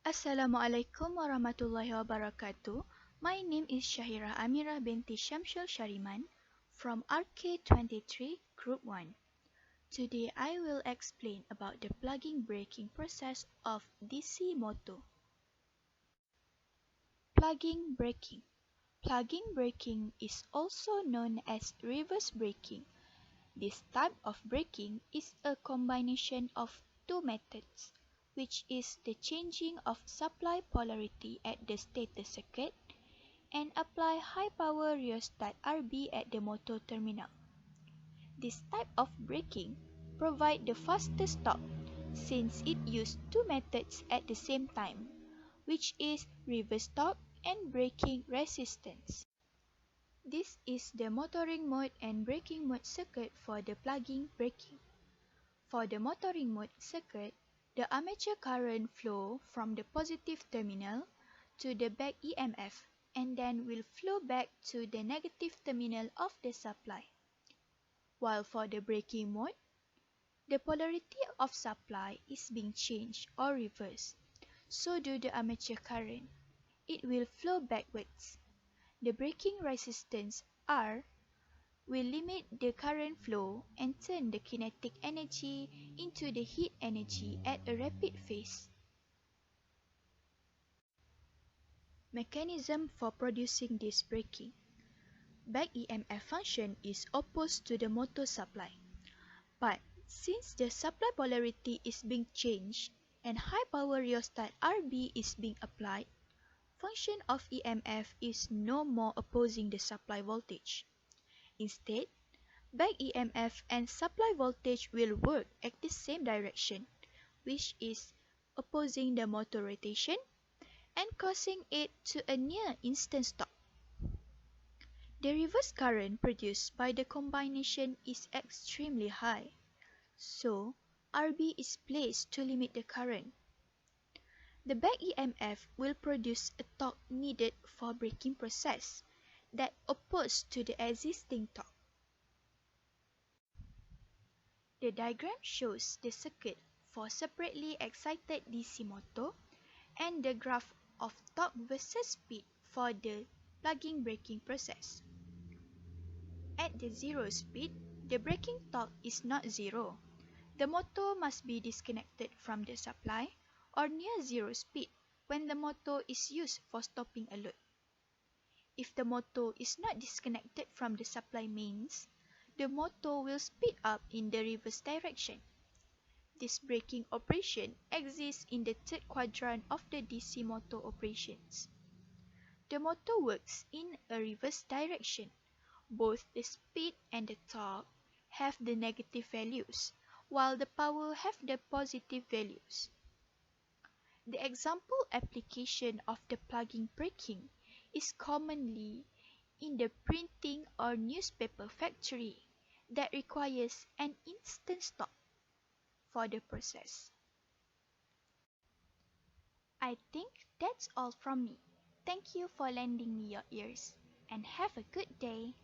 Assalamualaikum warahmatullahi wabarakatuh. My name is Shahirah Amirah binti Shamshul Shariman from RK23 Group 1. Today I will explain about the plugging braking process of DC motor. Plugging braking. Plugging braking is also known as reverse braking. This type of braking is a combination of two methods, which is the changing of supply polarity at the stator circuit and apply high power rheostat RB at the motor terminal. This type of braking provide the fastest torque since it uses two methods at the same time, which is reverse torque and braking resistance. This is the motoring mode and braking mode circuit for the plugging braking. For the motoring mode circuit, the armature current flow from the positive terminal to the back EMF and then will flow back to the negative terminal of the supply. While for the braking mode, the polarity of supply is being changed or reversed. So do the armature current. It will flow backwards. The braking resistance R will limit the current flow and turn the kinetic energy into the heat energy at a rapid phase. Mechanism for producing this braking. Back EMF function is opposed to the motor supply. But since the supply polarity is being changed and high power rheostat RB is being applied, function of EMF is no more opposing the supply voltage. Instead, back EMF and supply voltage will work at the same direction, which is opposing the motor rotation and causing it to a near instant stop. The reverse current produced by the combination is extremely high, so RB is placed to limit the current. The back EMF will produce a torque needed for braking process that opposed to the existing torque. The diagram shows the circuit for separately excited DC motor and the graph of torque versus speed for the plugging braking process. At the zero speed, the braking torque is not zero. The motor must be disconnected from the supply or near zero speed when the motor is used for stopping a load. If the motor is not disconnected from the supply mains, the motor will speed up in the reverse direction. This braking operation exists in the third quadrant of the DC motor operations. The motor works in a reverse direction. Both the speed and the torque have the negative values, while the power have the positive values. The example application of the plugging braking is commonly in the printing or newspaper factory that requires an instant stop for the process. I think that's all from me. Thank you for lending me your ears and have a good day.